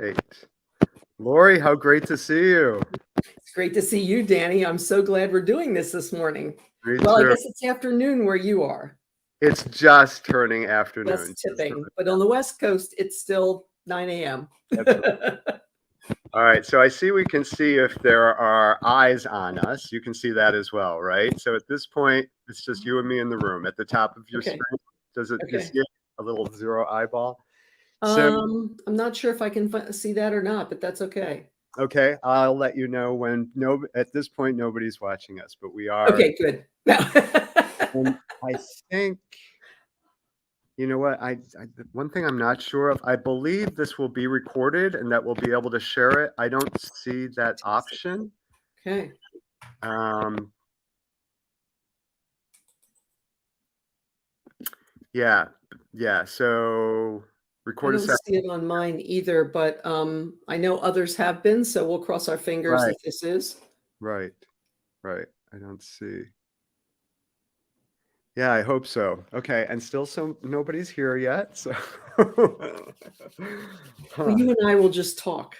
right. Lori, how great to see you. It's great to see you, Danny. I'm so glad we're doing this morning. Me Well, too. I guess it's afternoon where you are. It's just turning afternoon. Just tipping. But on the West Coast, it's still 9 a.m. That's right. All right. So I see we can see if there are eyes on us. You can see that as well, right? So at this point, it's just you and me in the room. At the top of your screen, does it you see a little zero eyeball? So, I'm not sure if I can see that or not, but that's okay. Okay, I'll let you know when. At this point, nobody's watching us, but we are. Okay, good. And I think, you know what? One thing I'm not sure of. I believe this will be recorded and that we'll be able to share it. I don't see that option. Okay. Yeah. So record. I don't see it on mine either, but I know others have been, so we'll cross our fingers if this is. Right. I don't see. Yeah, I hope so. Okay, and still nobody's here yet. So Well, you and I will just talk.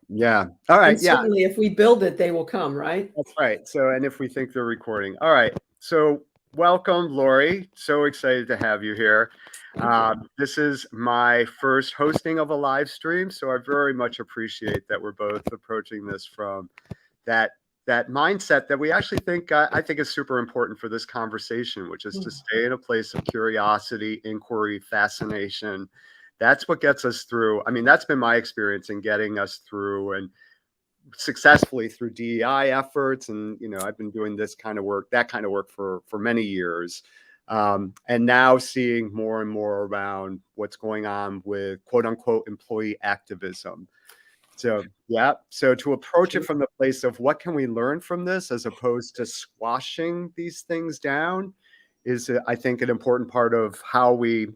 Yeah. All right. And certainly if we build it, they will come, right? That's right. So, and if we think they're recording. All right. So welcome, Lori. So excited to have you here. This is my first hosting of a live stream, so I very much appreciate that we're both approaching this from that mindset that we actually think I think is super important for this conversation, which is to stay in a place of curiosity, inquiry, fascination. That's what gets us through. I mean, that's been my experience in getting us through and successfully through DEI efforts. And, I've been doing that kind of work for many years. And now seeing more and more around what's going on with quote unquote employee activism. So, yeah. So to approach it from the place of what can we learn from this, as opposed to squashing these things down, is I think an important part of how we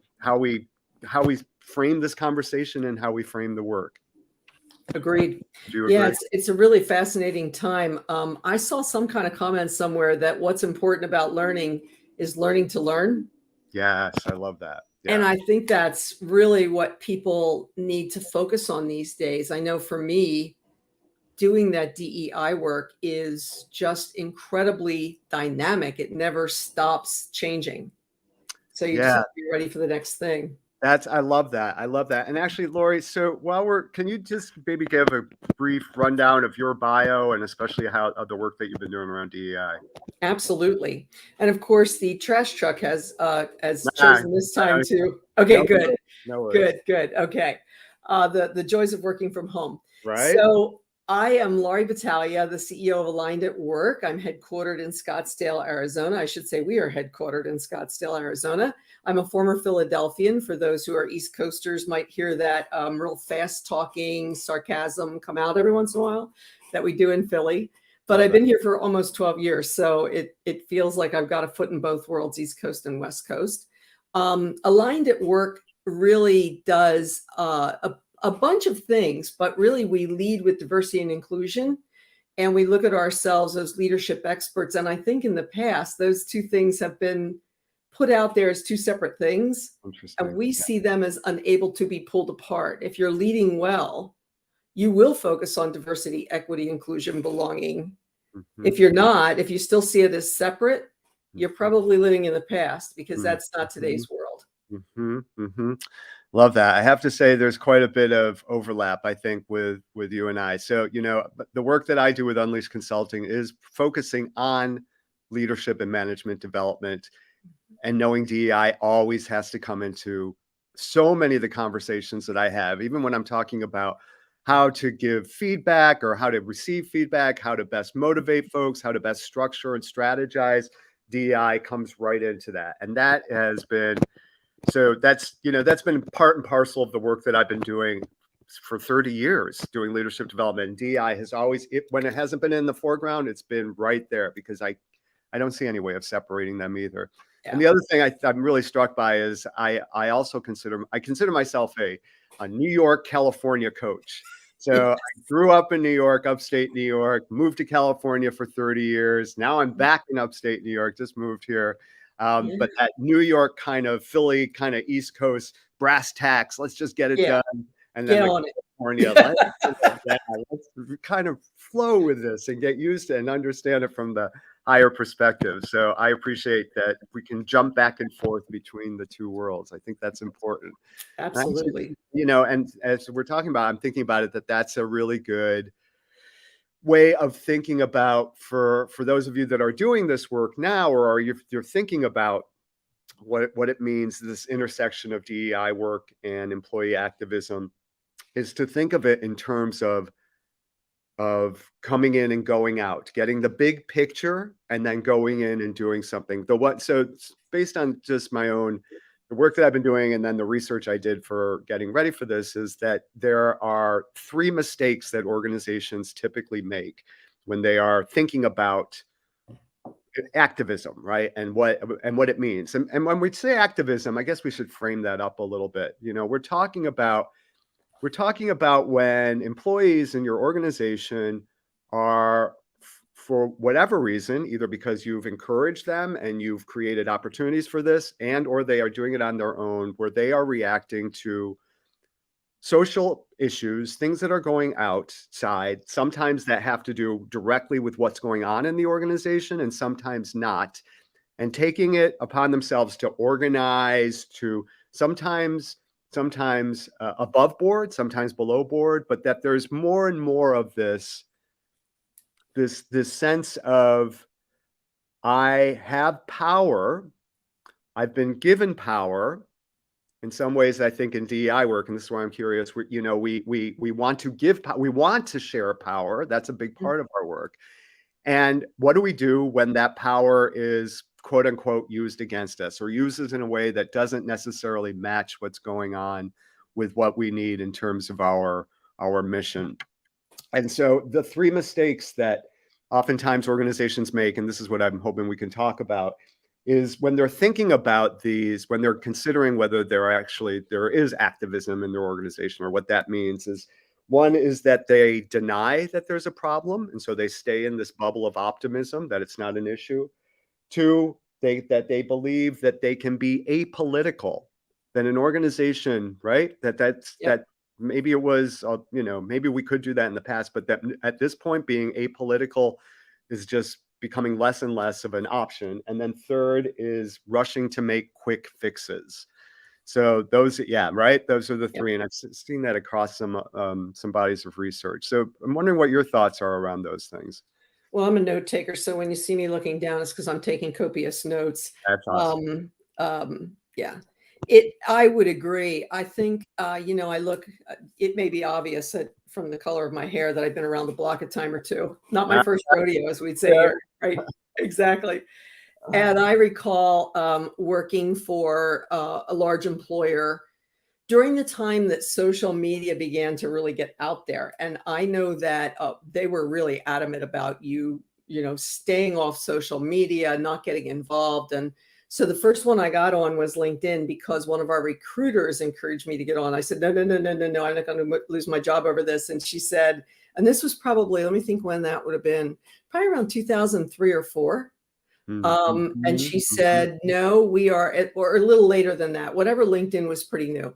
frame this conversation and how we frame the work. Agreed. Do you agree? Yeah, it's a really fascinating time. I saw some kind of comment somewhere that what's important about learning is learning to learn. Yes, I love that. Yeah. And I think that's really what people need to focus on these days. I know for me, doing that DEI work is just incredibly dynamic. It never stops changing. So you just have to be ready for the next thing. I love that. And actually, Lori, so can you just maybe give a brief rundown of your bio and especially of the work that you've been doing around DEI? Absolutely. And of course, the trash truck has chosen this time too. Okay, good. No worries. Good. Okay. The joys of working from home. Right. So I am Laurie Battaglia, the CEO of Aligned at Work. I'm headquartered in Scottsdale, Arizona. I should say we are headquartered in Scottsdale, Arizona. I'm a former Philadelphian. For those who are East Coasters might hear that real fast talking sarcasm come out every once in a while that we do in Philly. But I've been here for almost 12 years. So it feels like I've got a foot in both worlds, East Coast and West Coast. Aligned at Work really does a bunch of things, but really we lead with diversity and inclusion, and we look at ourselves as leadership experts. And I think in the past, those two things have been put out there as two separate things. And we see them as unable to be pulled apart. If you're leading well, you will focus on diversity, equity, inclusion, belonging. If you're not, if you still see it as separate, you're probably living in the past, because that's not today's world. Love that. I have to say there's quite a bit of overlap, I think, with you and I. So, the work that I do with Unleashed Consulting is focusing on leadership and management development, and knowing DEI always has to come into so many of the conversations that I have, even when I'm talking about how to give feedback or how to receive feedback, how to best motivate folks, how to best structure and strategize. DEI comes right into that. And that has been, so that's been part and parcel of the work that I've been doing for 30 years, doing leadership development. And DEI has always, when it hasn't been in the foreground, it's been right there, because I don't see any way of separating them either. Yeah. And the other thing I'm really struck by is I consider myself a New York, California coach. So I grew up in New York, upstate New York, moved to California for 30 years. Now I'm back in upstate New York, just moved here. But that New York kind of Philly kind of East Coast brass tacks, let's just get it done. And then California. Let's kind of flow with this and get used to and understand it from the higher perspective. So I appreciate that we can jump back and forth between the two worlds. I think that's important. Absolutely. And as we're talking about, I'm thinking about it, that's a really good way of thinking about for those of you that are doing this work now, or you're thinking about what it means, this intersection of DEI work and employee activism, is to think of it in terms of coming in and going out, getting the big picture, and then going in and doing something. So based on just the work that I've been doing, and then the research I did for getting ready for this, is that there are 3 mistakes that organizations typically make when they are thinking about activism, right? And what it means. And when we say activism, I guess we should frame that up a little bit. We're talking about when employees in your organization are, for whatever reason, either because you've encouraged them and you've created opportunities for this, and or they are doing it on their own, where they are reacting to social issues, things that are going outside, sometimes that have to do directly with what's going on in the organization, and sometimes not, and taking it upon themselves to organize, to sometimes above board, sometimes below board, but that there's more and more of this sense of, I have power, I've been given power. In some ways, I think in DEI work, and this is why I'm curious, we want to we want to share power. That's a big part of our work. And what do we do when that power is, quote unquote, used against us, or uses in a way that doesn't necessarily match what's going on with what we need in terms of our mission? And so the 3 mistakes that oftentimes organizations make, and this is what I'm hoping we can talk about, is when they're thinking about these, when they're considering whether there is activism in their organization, or what that means, is, one is that they deny that there's a problem, and so they stay in this bubble of optimism that it's not an issue. 2, that they believe that they can be apolitical, that an organization, right, that maybe it was, maybe we could do that in the past, but that at this point, being apolitical is just becoming less and less of an option. And then 3rd is rushing to make quick fixes. So those, right, those are the 3, and I've seen that across some bodies of research. So I'm wondering what your thoughts are around those things. Well, I'm a note taker, so when you see me looking down, it's because I'm taking copious notes. That's awesome. Yeah, I would agree. I think, I look, it may be obvious that from the color of my hair that I've been around the block a time or two. Not my first rodeo, as we'd say here, right? Exactly. And I recall working for a large employer during the time that social media began to really get out there. And I know that they were really adamant about staying off social media, not getting involved. And so the first one I got on was LinkedIn, because one of our recruiters encouraged me to get on. I said, no, I'm not going to lose my job over this. And she said, and this was probably, let me think when that would have been, probably around 2003 or 4. And she said, no, we are or a little later than that, whatever, LinkedIn was pretty new.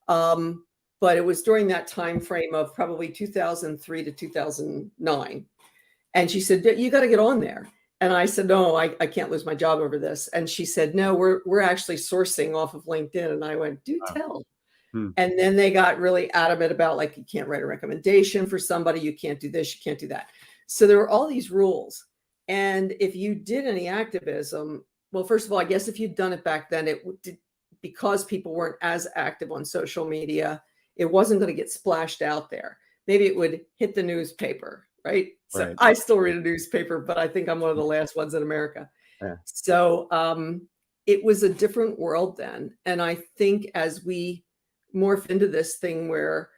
But it was during that time frame of probably 2003 to 2009. And she said, you got to get on there. And I said, no, I can't lose my job over this. And she said, no, we're actually sourcing off of LinkedIn. And I went, do tell. And then they got really adamant about, like, you can't write a recommendation for somebody, you can't do this, you can't do that. So there were all these rules. And if you did any activism, well, first of all, I guess if you'd done it back then, because people weren't as active on social media, it wasn't going to get splashed out there. Maybe it would hit the newspaper, right? So Right. I still read a newspaper, but I think I'm one of the last ones in America. Yeah. So it was a different world then. And I think as we morph into this thing where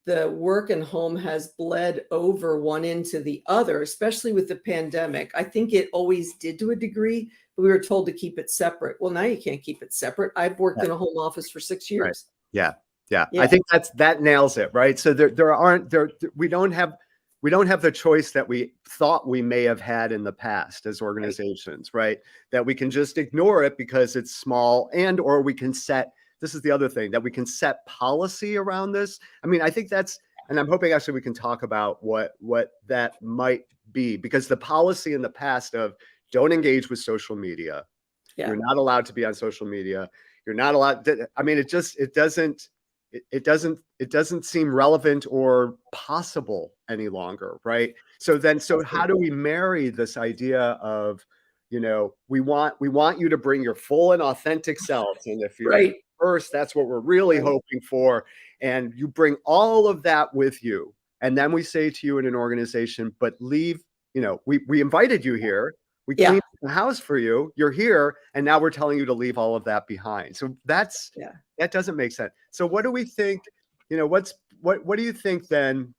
the work and home has bled over one into the other, especially with the pandemic, I think it always did to a degree, but we were told to keep it separate. Well, now you can't keep it separate. I've worked in a home office for 6 years. Right. Yeah. I think that nails it, right? So we don't have the choice that we thought we may have had in the past as organizations, right? That we can just ignore it because it's small, or we can this is the other thing, that we can set policy around this. I mean, I think that's And I'm hoping actually we can talk about what that might be, because the policy in the past of don't engage with social media. Yeah. You're not allowed to be on social media. You're not allowed to, I mean, it doesn't seem relevant or possible any longer, right? So how do we marry this idea of, we want you to bring your full and authentic self, and if you're Right. first, that's what we're really hoping for, and you bring all of that with you, and then we say to you in an organization, but leave, we invited you here, we cleaned the house for you, you're here, and now we're telling you to leave all of that behind. So that doesn't make sense. So what do we think, what do you think then?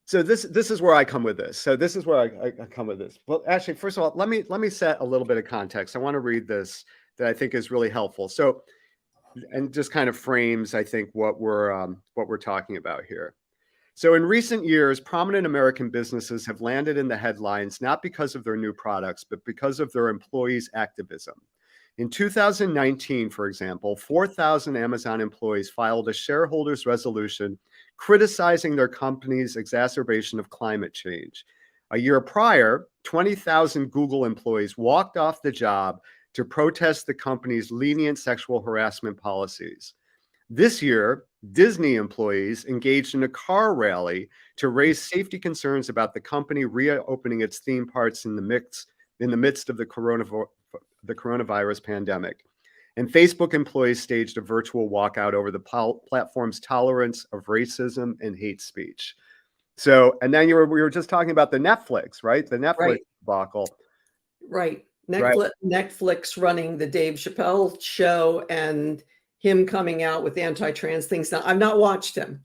So this is where I come with this. So this is where I come with this. Well, actually, first of all, let me set a little bit of context. I want to read this that I think is really helpful. So, and just kind of frames, I think, what we're talking about here. So in recent years, prominent American businesses have landed in the headlines not because of their new products, but because of their employees' activism. In 2019, for example, 4,000 Amazon employees filed a shareholders resolution criticizing their company's exacerbation of climate change. A year prior, 20,000 Google employees walked off the job to protest the company's lenient sexual harassment policies. This year, Disney employees engaged in a car rally to raise safety concerns about the company reopening its theme parks in the midst of the coronavirus pandemic. And Facebook employees staged a virtual walkout over the platform's tolerance of racism and hate speech. So, and then we were just talking about the Netflix, right? The Netflix debacle. Right. Netflix running the Dave Chappelle show and him coming out with anti-trans things. Now, I've not watched him.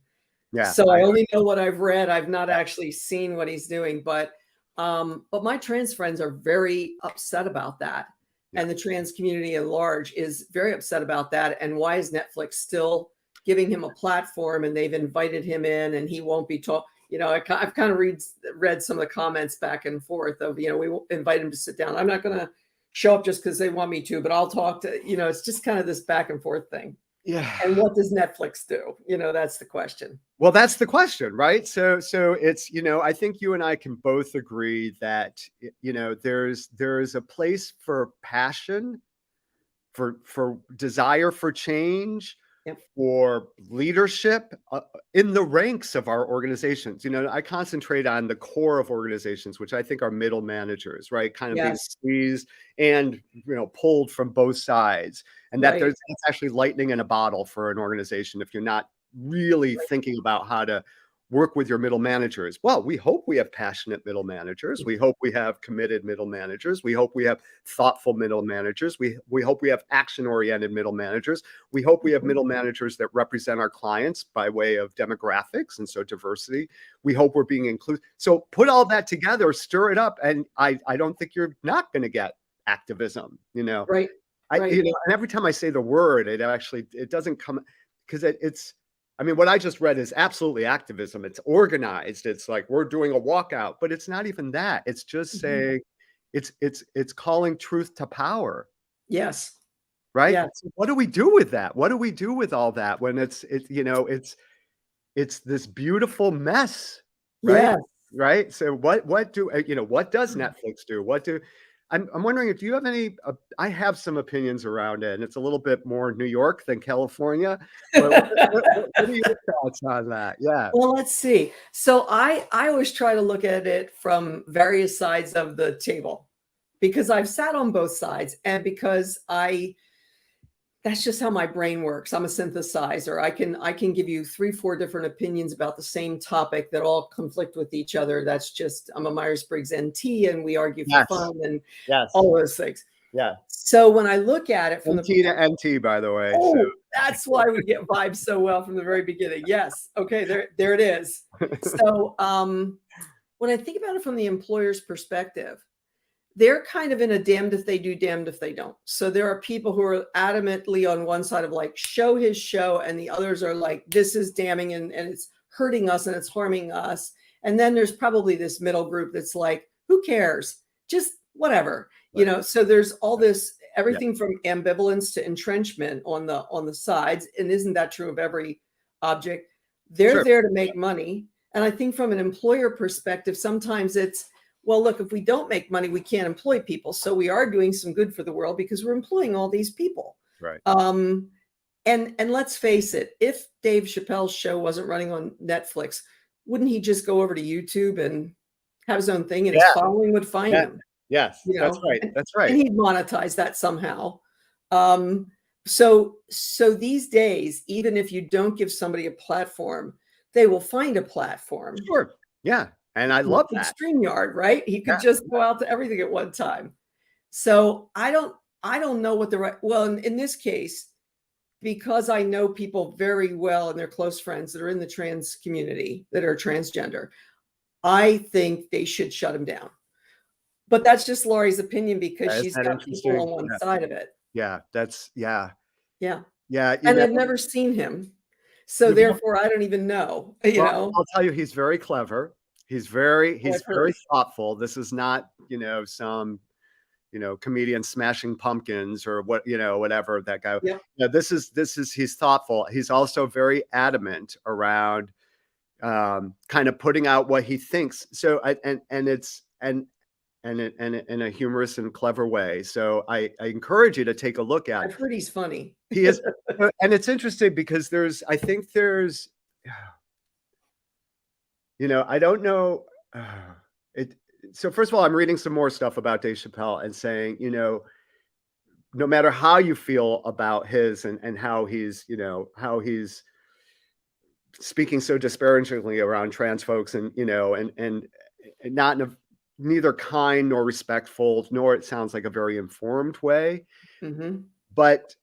Yeah. So I only know what I've read. I've not actually seen what he's doing, but my trans friends are very upset about that. Yeah. And the trans community at large is very upset about that. And why is Netflix still giving him a platform, and they've invited him in and he won't be taught? I've kind of read some of the comments back and forth of, we invite him to sit down. I'm not going to show up just because they want me to, but I'll talk to, it's just kind of this back and forth thing. Yeah. And what does Netflix do? That's the question. Well, that's the question, right? So it's, I think you and I can both agree that, there's a place for passion, for desire for change, for leadership in the ranks of our organizations. I concentrate on the core of organizations, which I think are middle managers, right? Kind of being squeezed and, pulled from both sides. And that that's actually lightning in a bottle for an organization if you're not really thinking about how to work with your middle managers. Well, we hope we have passionate middle managers. We hope we have committed middle managers. We hope we have thoughtful middle managers. We hope we have action-oriented middle managers. We hope we have middle managers that represent our clients by way of demographics, and so diversity. We hope we're being inclusive. So put all that together, stir it up, and I don't think you're not going to get activism, Right. And every time I say the word, it doesn't come, because it's, what I just read is absolutely activism. It's organized. It's like we're doing a walkout, but it's not even that. It's just saying it's calling truth to power. Yes. Right. Yes. So what do we do with that? What do we do with all that when it's this beautiful mess, right? Yes. Right. So what does Netflix do? I'm wondering if you have any, I have some opinions around it, and it's a little bit more New York than California. But what are your thoughts on that? Yeah. Well, let's see. So I always try to look at it from various sides of the table, because I've sat on both sides, and because that's just how my brain works. I'm a synthesizer. I can give you 3-4 different opinions about the same topic that all conflict with each other. That's just, I'm a Myers-Briggs NT, and we argue for fun and all those things. Yeah. So when I look at it from NT to NT, by the way. Oh, so. That's why we get vibes so well from the very beginning. Yes. Okay. There it is. So when I think about it from the employer's perspective, they're kind of in a damned if they do, damned if they don't. So there are people who are adamantly on one side of like, show his show, and the others are like, this is damning and it's hurting us and it's harming us. And then there's probably this middle group that's like, who cares? Just whatever, so there's all this, everything from ambivalence to entrenchment on the sides. And isn't that true of every object? They're Sure. there to make money. And I think from an employer perspective, sometimes it's, well, look, if we don't make money, we can't employ people. So we are doing some good for the world because we're employing all these people. Right. And let's face it, if Dave Chappelle's show wasn't running on Netflix, wouldn't he just go over to YouTube and have his own thing, and his following would find him? Yes, that's right. That's right. And he'd monetize that somehow. So these days, even if you don't give somebody a platform, they will find a platform. Sure. Yeah. And I love that. StreamYard, right? He could just go out to everything at one time. So I don't know what the right, well, in this case, because I know people very well and they're close friends that are in the trans community that are transgender, I think they should shut him down. But that's just Laurie's opinion because she's got people on one side of it. Yeah, that's Yeah. yeah. And I've never seen him. So therefore I don't even know, you know. I'll tell you, he's very clever. He's very thoughtful. This is not, some, comedian smashing pumpkins or whatever that guy. Yeah. This is he's thoughtful. He's also very adamant around kind of putting out what he thinks. So it's in a humorous and clever way. So I encourage you to take a look at it. I've heard he's funny. He is. And it's interesting because I think there's, I don't know. So first of all, I'm reading some more stuff about Dave Chappelle and saying, no matter how you feel about his and how he's speaking so disparagingly around trans folks and not in a neither kind nor respectful, nor it sounds like a very informed way. Mm-hmm. But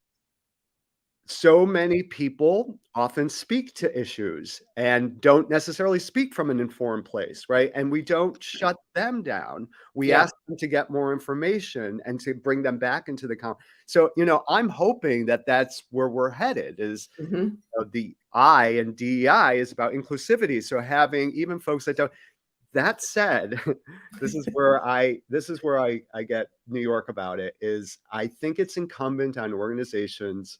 so many people often speak to issues and don't necessarily speak from an informed place, right? And we don't shut them down. We ask them to get more information and to bring them back into the So, I'm hoping that that's where we're headed is the I in DEI is about inclusivity. So having even folks that don't. That said, this is where I get New York about it is I think it's incumbent on organizations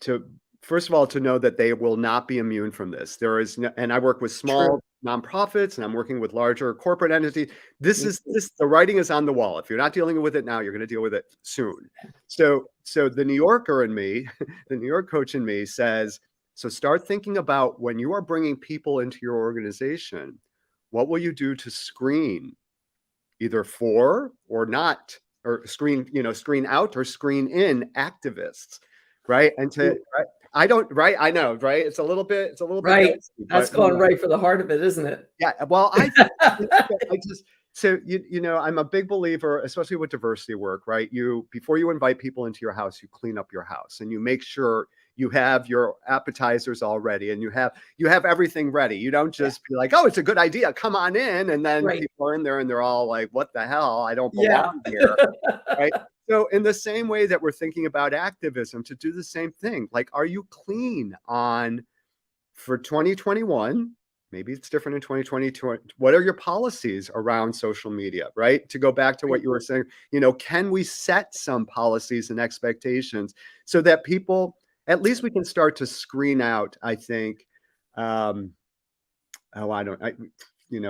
to, first of all, to know that they will not be immune from this. There is no, and I work with small nonprofits and I'm working with larger corporate entities. The writing is on the wall. If you're not dealing with it now, you're going to deal with it soon. So the New Yorker in me, the New York coach in me says, so start thinking about when you are bringing people into your organization, what will you do to screen either for or not, or screen out or screen in activists, right? And I know, right? It's a little bit right. That's going right for the heart of it, isn't it? Yeah. Well, so, I'm a big believer, especially with diversity work, right? Before you invite people into your house, you clean up your house and you make sure you have your appetizers all ready and you have everything ready. You don't just be like, oh, it's a good idea, come on in. And then people are in there and they're all like, what the hell? I don't belong here. Right. So in the same way that we're thinking about activism, to do the same thing, like, are you clean for 2021? Maybe it's different in 2022. What are your policies around social media, right? To go back to what you were saying, can we set some policies and expectations so that people, at least we can start to screen out, I think,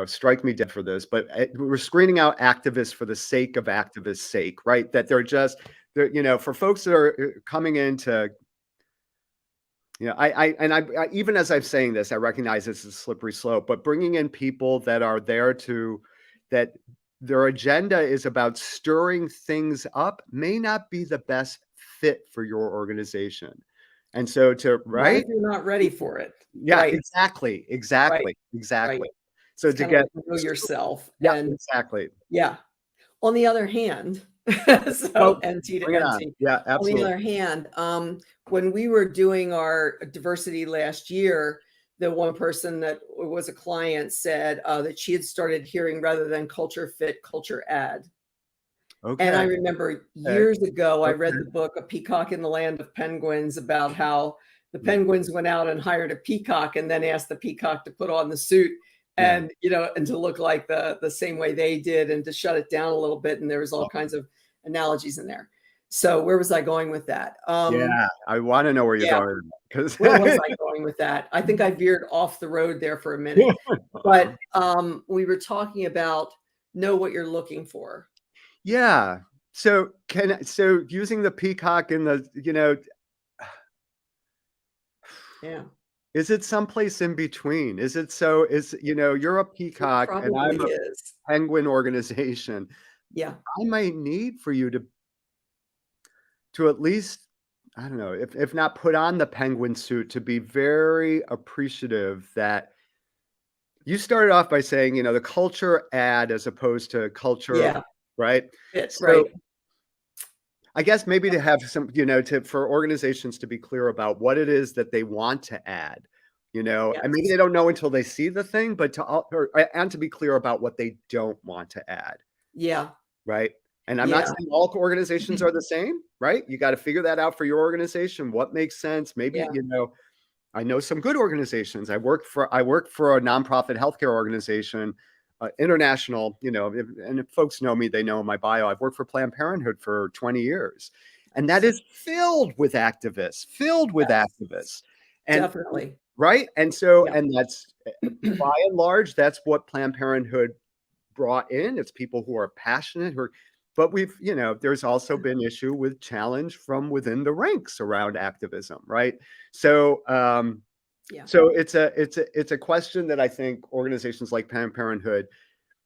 strike me dead for this, but we're screening out activists for the sake of activists' sake, right? That they're for folks that are coming into, I even as I'm saying this, I recognize this is a slippery slope, but bringing in people that are there that their agenda is about stirring things up may not be the best fit for your organization. And so Not if you're not ready for it. Yeah, right. Exactly. Right. So to get know yourself. Yeah, exactly. Yeah. On the other hand, NT to NT. Yeah, absolutely. On the other hand, when we were doing our diversity last year, the one person that was a client said that she had started hearing, rather than culture fit, culture add. Okay. And I remember years ago, I read the book, A Peacock in the Land of Penguins, about how the penguins went out and hired a peacock and then asked the peacock to put on the suit and, and to look like the same way they did and to shut it down a little bit. And there was all kinds of analogies in there. So where was I going with that? Yeah, I want to know where you're Yeah. going because Where was I going with that? I think I veered off the road there for a minute. But we were talking about know what you're looking for. yeah. So using the Peacock in the, Yeah. is it someplace in between? Is it you're a It Peacock and I'm probably a is. Penguin organization. Yeah. I might need for you to at least, I don't know, if not put on the Penguin suit, to be very appreciative that you started off by saying, the culture ad as opposed to culture, Yeah. right? Right. So I guess maybe to have some, for organizations to be clear about what it is that they want to add, and maybe Yes. they don't know until they see the thing, but and to be clear about what they don't want to add. Yeah. Right. And I'm not Yeah. saying all organizations are the same, right? You got to figure that out for your organization. What makes sense? Maybe, Yeah. I know some good organizations. I work for a nonprofit healthcare organization, international, and if folks know me, they know my bio. I've worked for Planned Parenthood for 20 years. And that is filled with activists, Yes. And Definitely. right. And so, Yeah. and that's by and large, that's what Planned Parenthood brought in. It's people who are passionate, but there's also been issue with challenge from within the ranks around activism, right? So, Yeah. so it's a question that I think organizations like Planned Parenthood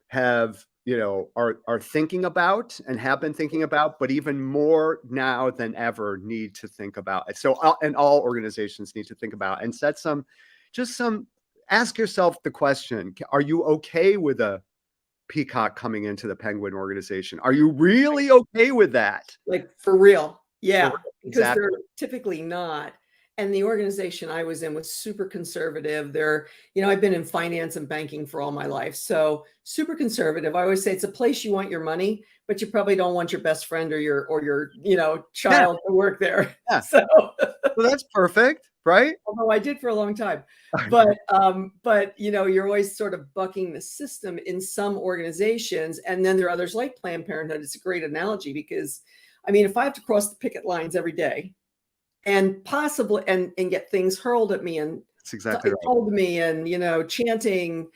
have, are thinking about and have been thinking about, but even more now than ever need to think about. So, and all organizations need to think about and ask yourself the question: are you okay with a Peacock coming into the Penguin organization? Are you really okay with that? Like for real. For Yeah. real. Because Exactly. they're typically not. And the organization I was in was super conservative. I've been in finance and banking for all my life. So super conservative. I always say it's a place you want your money, but you probably don't want your best friend or your Yeah. child to work there. Yeah. So Well, that's perfect, right? although I did for a long time. But you're always sort of bucking the system in some organizations. And then there are others like Planned Parenthood. It's a great analogy because I mean, if I have to cross the picket lines every day and possibly and get things hurled at me and That's exactly right. told me and chanting,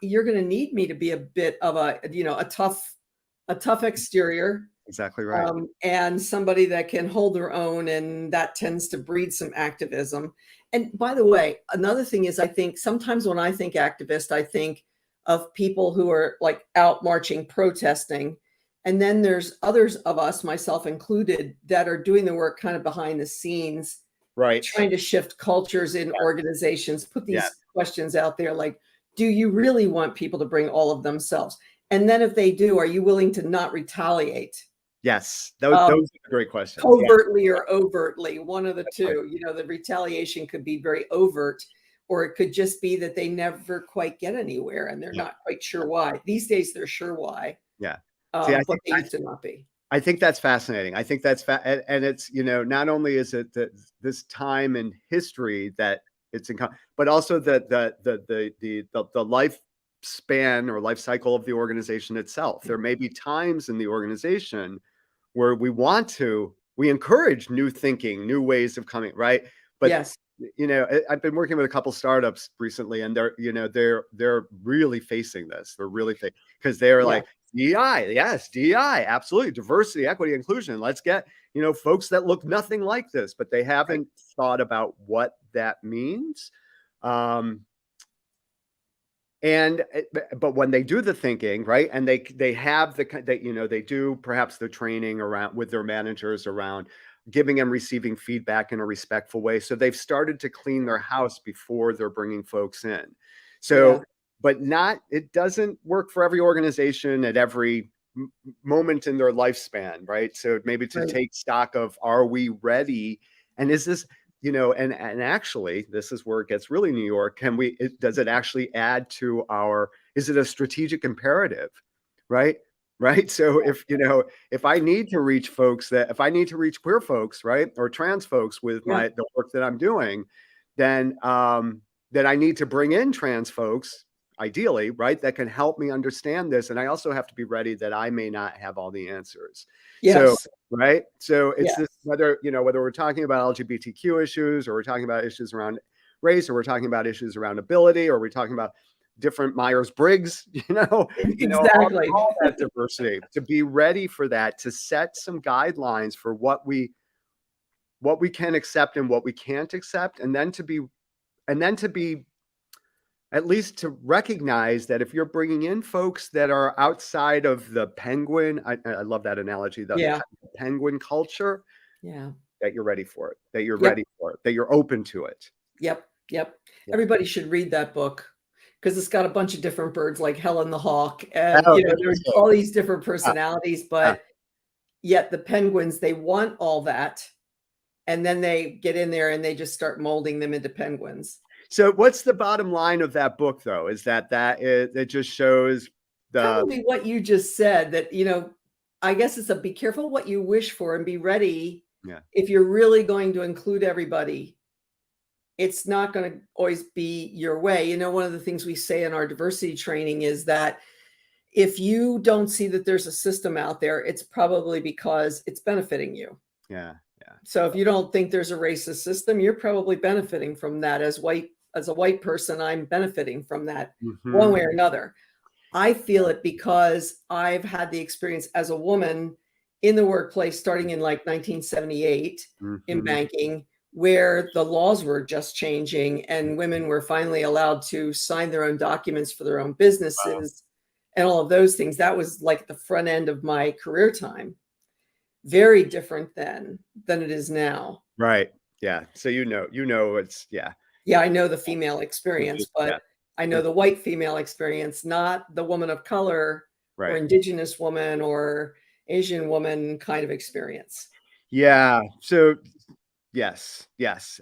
you're going to need me to be a bit of a tough exterior, Exactly right. and somebody that can hold their own, and that tends to breed some activism. And by the way, another thing is I think sometimes when I think activist, I think of people who are like out marching, protesting. And then there's others of us, myself included, that are doing the work kind of behind the scenes, Right. trying to shift cultures in organizations, put Yeah. these questions out there like, do you really want people to bring all of themselves? And then if they do, are you willing to not retaliate? Yes. Those are great questions. Covertly or overtly, one of the That's right. two. The retaliation could be very overt, or it could just be that they never quite get anywhere and they're Yeah. not quite sure why. These days, they're sure why, Yeah. See, but they used to not be. I think that's fascinating. I think that's and it's, not only is it that this time in history that it's in, but also the lifespan or life cycle of the organization itself. There may be times in the organization where we encourage new thinking, new ways of coming, right? But Yes. I've been working with a couple startups recently, and they're really facing this. They're really because they're Yeah. like, DEI, yes, DEI, absolutely, diversity, equity, inclusion. Let's get folks that look nothing like this, but they haven't thought about what that means. But when they do the thinking, right, and they have they do perhaps the training around with their managers around giving and receiving feedback in a respectful way. So they've started to clean their house before they're bringing folks in. So, Yeah. but it doesn't work for every organization at every moment in their lifespan, right? So maybe to Right. take stock of, are we ready? And is this, and actually, this is where it gets really New York. Does it actually add to is it a strategic imperative, right? Right. So if I need to reach if I need to reach queer folks, right, or trans folks with Yeah. the work that I'm doing, then I need to bring in trans folks ideally, right, that can help me understand this. And I also have to be ready that I may not have all the answers. So, Yes. right. So it's Yes. this, whether we're talking about LGBTQ issues, or we're talking about issues around race, or we're talking about issues around ability, or we're talking about different Myers-Briggs, Exactly. all that diversity, to be ready for that, to set some guidelines for what we can accept and what we can't accept, and then to be at least to recognize that if you're bringing in folks that are outside of the penguin, I love that analogy, the penguin culture, Yeah. that you're ready for it, that you're Yep. ready for it, that you're open to it. Yep. Yeah. Everybody should read that book, because it's got a bunch of different birds, like Helen the Hawk, and Oh, there's all these different personalities, but yet the penguins, they want all that, and then they get in there and they just start molding them into penguins. So what's the bottom line of that book, though? Is that it just shows Probably what you just said, that, I guess it's be careful what you wish for and be ready. Yeah. If you're really going to include everybody, it's not going to always be your way. One of the things we say in our diversity training is that if you don't see that there's a system out there, it's probably because it's benefiting you. Yeah. So if you don't think there's a racist system, you're probably benefiting from that. As a white person, I'm benefiting from that one way or another. I feel it because I've had the experience as a woman in the workplace starting in like 1978 in banking, where the laws were just changing and women were finally allowed to sign their own documents for their own businesses and all of those things. That was like the front end of my career time. Very different then than it is now. Right. Yeah. So it's Yeah, I know the female experience, but I know the white female experience, not the woman of color or indigenous woman or Asian woman kind of experience. Yeah. So yes.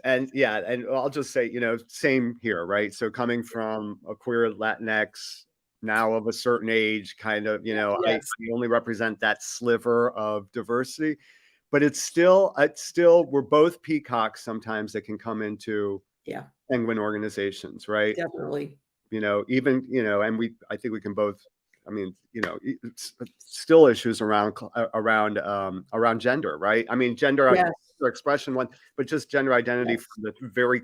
And and I'll just say, same here, right? So coming from a queer Latinx, now of a certain age, kind of, I only represent that sliver of diversity, but it's still, we're both peacocks sometimes that can come into penguin organizations, right? Definitely. Even, and I think we can both, it's still issues around gender, right? Gender expression one, but just gender identity from the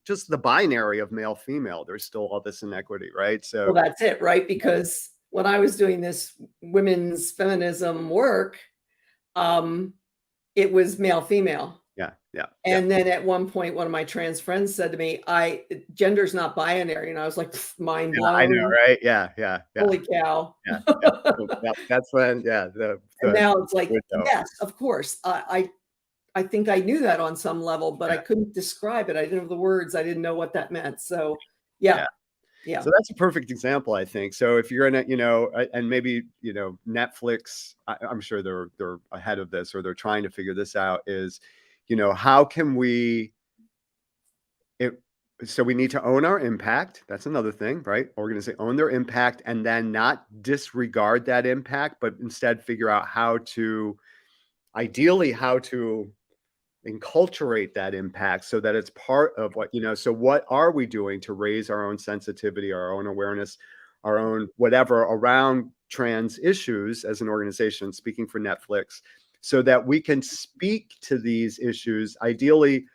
just the binary of male female. There's still all this inequity, right? So well, that's it, right? Because when I was doing this women's feminism work, it was male female. And then at one point, one of my trans friends said to me, gender's not binary. And I was like, mind blown. I know, right? Yeah. Holy cow. That's when, and now it's like, yes, of course. I think I knew that on some level, but I couldn't describe it. I didn't have the words. I didn't know what that meant. So yeah. So that's a perfect example, I think. So if you're in a, and maybe, Netflix, I'm sure they're ahead of this, or they're trying to figure this out, is, how can so we need to own our impact. That's another thing, right? Organization, own their impact, and then not disregard that impact, but instead figure out how to enculturate that impact so that it's part of what, so what are we doing to raise our own sensitivity, our own awareness, our own whatever around trans issues as an organization, speaking for Netflix, so that we can speak to these issues, ideally,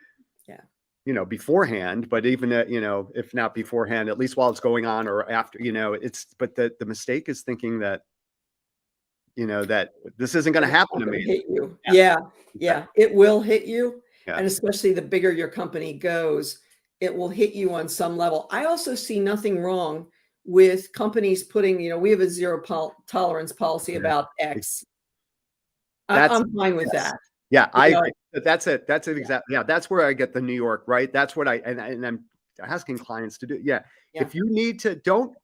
beforehand, but even, if not beforehand, at least while it's going on or after, but the mistake is thinking that, that this isn't going to happen to me. Hit you. Yeah. It will hit you. And especially the bigger your company goes, it will hit you on some level. I also see nothing wrong with companies putting, we have a zero tolerance policy about X. I'm fine with that. Yeah, I agree. That's it. That's it. Exactly. Yeah, that's where I get the New York, right? That's what and I'm asking clients to do. If you need to, don't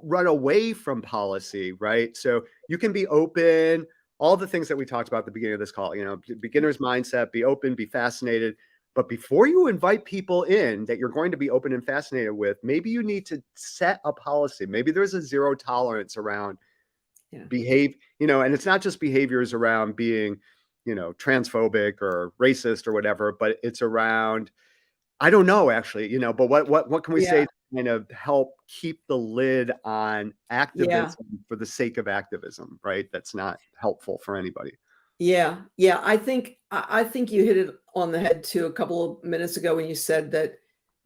run away from policy, right? So you can be open, all the things that we talked about at the beginning of this call, beginner's mindset, be open, be fascinated. But before you invite people in that you're going to be open and fascinated with, maybe you need to set a policy. Maybe there's a zero tolerance around behave, and it's not just behaviors around being, transphobic or racist or whatever, but it's around, I don't know, actually, but what can we say kind of help keep the lid on activism for the sake of activism, right? That's not helpful for anybody. Yeah. I think you hit it on the head too a couple of minutes ago when you said that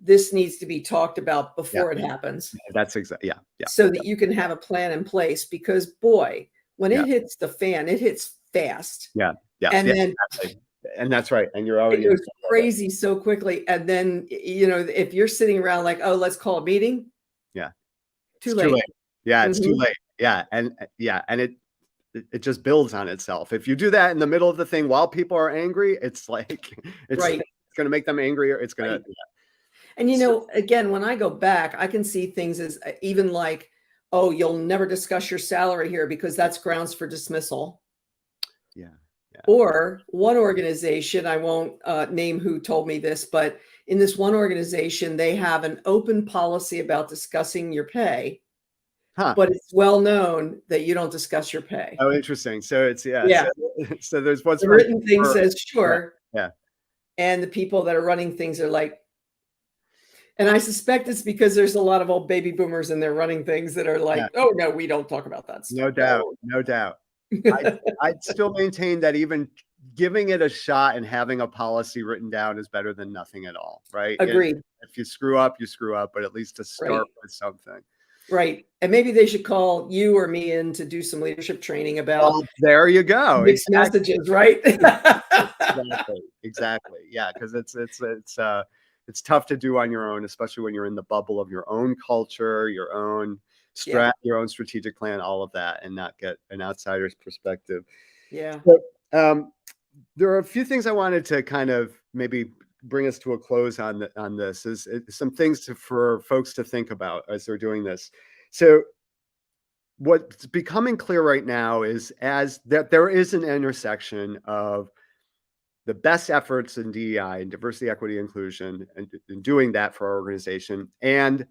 this needs to be talked about before it happens. That's exactly, yeah. So that you can have a plan in place, because boy, when it hits the fan, it hits fast. Yeah. And then exactly. And that's right. And you're already it goes crazy so quickly. And then, if you're sitting around like, oh, let's call a meeting. Yeah. Too late. Yeah, it's too late. Yeah. And it just builds on itself. If you do that in the middle of the thing while people are angry, it's like it's going to make them angrier. It's going to. And again, when I go back, I can see things as even like, oh, you'll never discuss your salary here because that's grounds for dismissal. Yeah. Or one organization, I won't name who told me this, but in this one organization, they have an open policy about discussing your pay. But it's well known that you don't discuss your pay. Oh, interesting. So it's So there's what's the written thing says sure. Yeah. And the people that are running things are like, and I suspect it's because there's a lot of old baby boomers and they're running things that are like, oh no, we don't talk about that stuff. No doubt. I'd still maintain that even giving it a shot and having a policy written down is better than nothing at all, right? Agreed. And if you screw up, you screw up, but at least to start with something. Right. And maybe they should call you or me in to do some leadership training about there you go. Mixed messages, right? Exactly. Yeah, because it's tough to do on your own, especially when you're in the bubble of your own culture, your own your own strategic plan, all of that, and not get an outsider's perspective. Yeah. But, there are a few things I wanted to kind of maybe bring us to a close on this. Is some things for folks to think about as they're doing this. So what's becoming clear right now is that there is an intersection of the best efforts in DEI and diversity, equity, inclusion, and doing that for our organization, and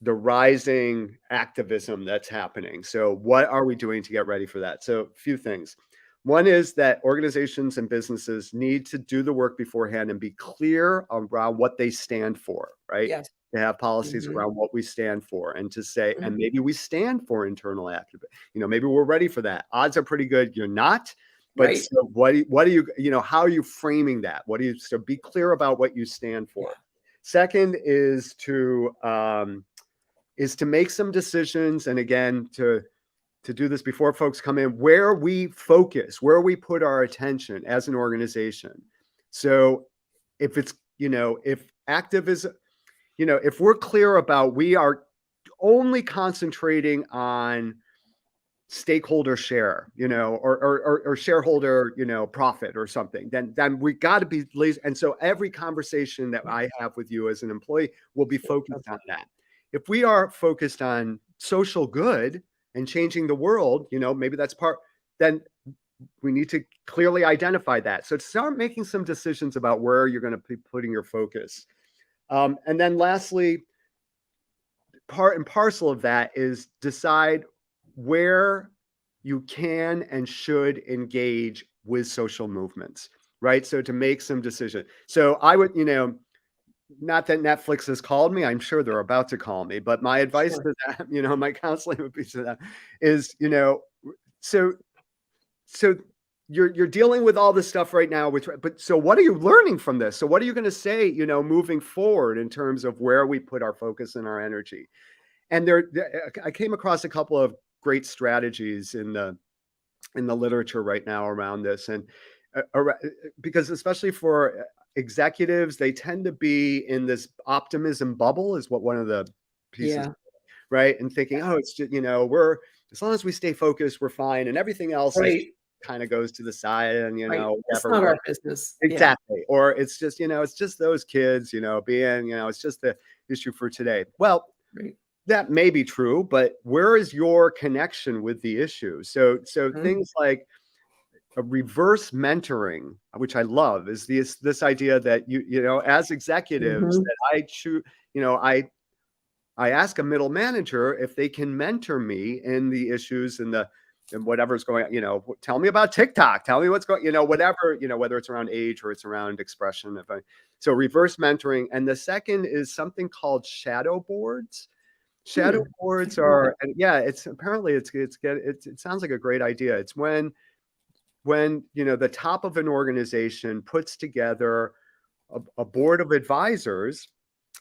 the rising activism that's happening. So what are we doing to get ready for that? So a few things. One is that organizations and businesses need to do the work beforehand and be clear around what they stand for, right? Yes. To have policies around what we stand for, and to say, and maybe we stand for internal activism. Maybe we're ready for that. Odds are pretty good you're not. But so what do you, how are you framing that? So be clear about what you stand for. Second is to make some decisions. And again, to do this before folks come in, where we focus, where we put our attention as an organization. So if it's, if activism, if we're clear about we are only concentrating on stakeholder share, or shareholder, profit or something, then we got to be lazy. And so every conversation that I have with you as an employee will be focused on that. If we are focused on social good and changing the world, maybe that's then we need to clearly identify that. So start making some decisions about where you're going to be putting your focus. And then lastly, part and parcel of that is decide where you can and should engage with social movements, right? So to make some decision. So I would, not that Netflix has called me, I'm sure they're about to call me, but my advice to them, my counseling would be to them is, so you're dealing with all this stuff right now, but so what are you learning from this? So what are you going to say, moving forward in terms of where we put our focus and our energy? And I came across a couple of great strategies in the literature right now around this, and because especially for executives, they tend to be in this optimism bubble, is what one of the pieces, right? And thinking, oh, it's just, we're, as long as we stay focused, we're fine, and everything else kind of goes to the side, and it's not our business. Exactly. Or it's just, it's just those kids, being, it's just the issue for today. Well, that may be true, but where is your connection with the issue? So things like a reverse mentoring, which I love, is this idea that you as executives, that I choose, I ask a middle manager if they can mentor me in the issues and the and whatever's going, tell me about TikTok, tell me what's going, whatever, whether it's around age or it's around expression. So reverse mentoring. And the second is something called shadow boards. Shadow boards are, and yeah, it's apparently it sounds like a great idea. It's when the top of an organization puts together a board of advisors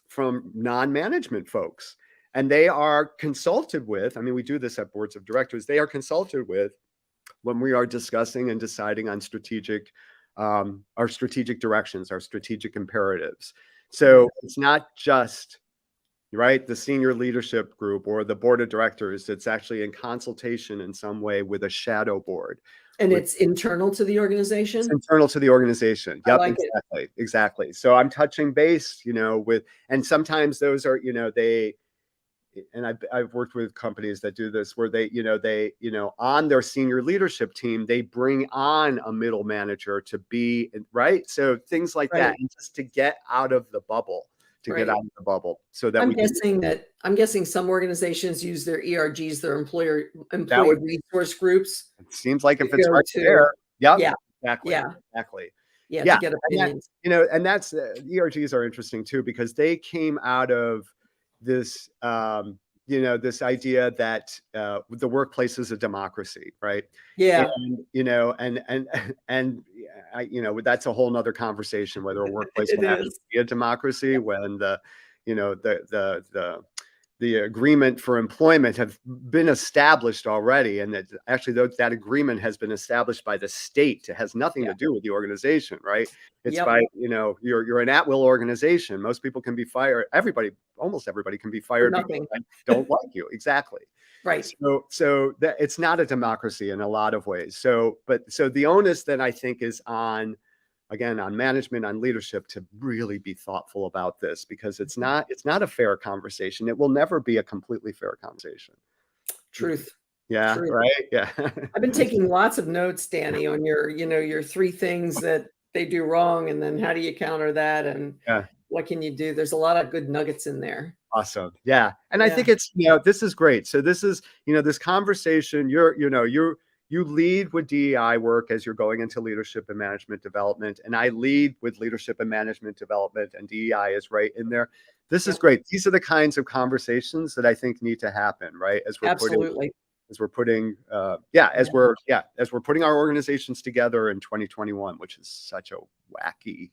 from non-management folks, and they are consulted with. I mean, we do this at boards of directors. They are consulted with when we are discussing and deciding on our strategic directions, our strategic imperatives. So it's not just the senior leadership group or the board of directors. It's actually in consultation in some way with a shadow board. And it's internal to the organization? It's internal to the organization. Yep, like exactly. So I'm touching base, and sometimes those are, and I've worked with companies that do this where they on their senior leadership team, they bring on a middle manager to be right. So things like that, and just to get out of the bubble. Get out of the bubble, so that I'm guessing some organizations use their ERGs, their employee resource groups. It seems like if it's right there, exactly. To get opinions. And that's ERGs are interesting too, because they came out of this this idea that the workplace is a democracy, right? Yeah. And that's a whole nother conversation, whether a workplace can actually be a democracy when the agreement for employment have been established already, and that actually that agreement has been established by the state. It has nothing to do with the organization, right? It's by you're an at-will organization. Most people can be fired. Almost everybody can be fired because they don't like you. Exactly. Right. So that it's not a democracy in a lot of ways. So the onus then I think is on management, on leadership, to really be thoughtful about this, because it's not a fair conversation. It will never be a completely fair conversation. Truth. Yeah. Truth. Right. Yeah. I've been taking lots of notes, Danny, on your 3 things that they do wrong, and then how do you counter that, and what can you do? There's a lot of good nuggets in there. Awesome. Yeah. And I think it's, this is great. So this is, this conversation, you lead with DEI work as you're going into leadership and management development. And I lead with leadership and management development, and DEI is right in there. This is great. These are the kinds of conversations that I think need to happen, right? As we're putting our organizations together in 2021, which is such a wacky.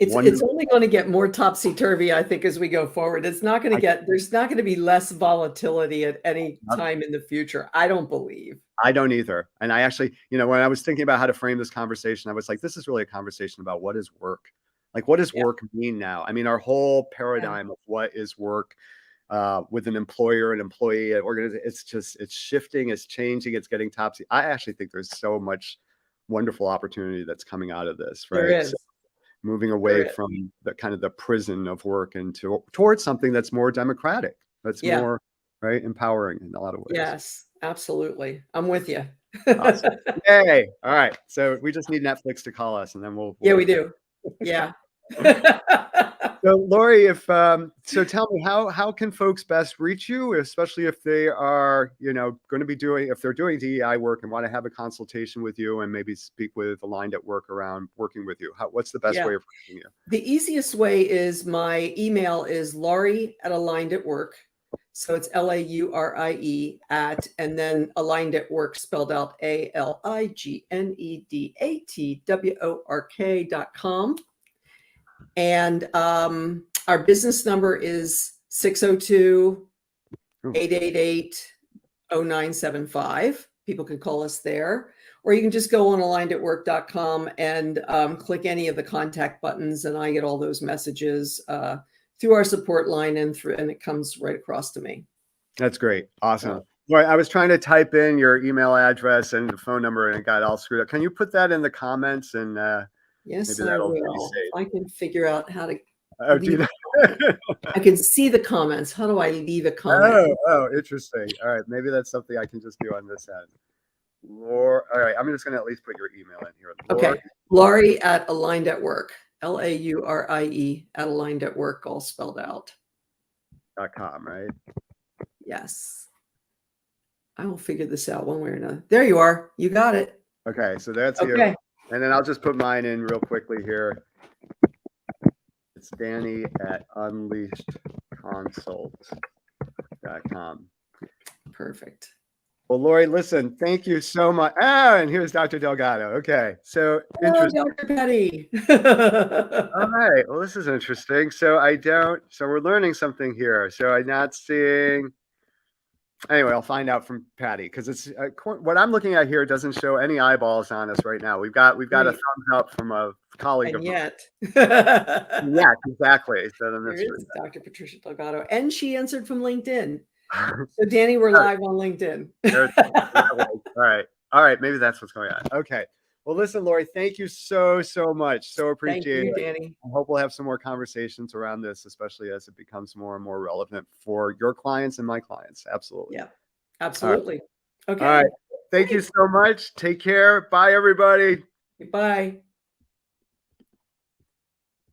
It's only going to get more topsy-turvy, I think, as we go forward. It's not going to there's not going to be less volatility at any time in the future. I don't believe. I don't either. And I actually, when I was thinking about how to frame this conversation, I was like, this is really a conversation about what is work? Like, what does work mean now? I mean, our whole paradigm of what is work with an employer and employee, it's shifting, it's changing, it's getting topsy. I actually think there's so much wonderful opportunity that's coming out of this, right? There is. So, moving away from the kind of the prison of work and towards something that's more democratic, that's more empowering in a lot of ways. Yes, absolutely. I'm with you. Awesome. Yay. All right. So we just need Netflix to call us, and then we'll we do. Yeah. So Lori, so tell me, how can folks best reach you, especially if they are, going to be if they're doing DEI work and want to have a consultation with you and maybe speak with Aligned at Work around working with you? What's the best way of reaching you? The easiest way is my email is Laurie at Aligned at Work. So it's LAURIE and then Aligned at Work spelled out ALIGNEDATWORK.com. And our business number is 602-888-0975. People can call us there, or you can just go on alignedatwork.com and click any of the contact buttons, and I get all those messages through our support line and it comes right across to me. That's great. Awesome. Right. I was trying to type in your email address and the phone number, and it got all screwed up. Can you put that in the comments? And yes, I will. I can figure out how to. I can see the comments. How do I leave a comment? Oh, interesting. All right. Maybe that's something I can just do on this end. All right. I'm just going to at least put your email in here. Okay. Laurie at Aligned at Work. LAURIE at Aligned at Work, all spelled out. .com, right? Yes. I will figure this out one way or another. There you are. You got it. Okay, so that's Okay. you. And then I'll just put mine in real quickly here. It's Danny at unleashedconsult.com. Perfect. Well, Lori, listen, thank you so much. Ah, and here's Dr. Delgado. Okay, so Hello, interesting. Dr. Petty. All right, well, this is interesting. So we're learning something here. So I'm not seeing, anyway, I'll find out from Patty, because it's what I'm looking at here doesn't show any eyeballs on us right now. We've got a Right. thumbs up from a colleague of And yet. mine. Yeah, exactly. So then There that's is Dr. Patricia Delgado. And she answered from LinkedIn. So Danny, we're live on LinkedIn. All right. Maybe that's what's going on. Okay. Well, listen, Lori, thank you so much. So appreciate it. Danny. I hope we'll have some more conversations around this, especially as it becomes more and more relevant for your clients and my clients. Absolutely. Yeah, absolutely. All right. Okay. All right. Thank you so much. Take care. Bye, everybody. Bye.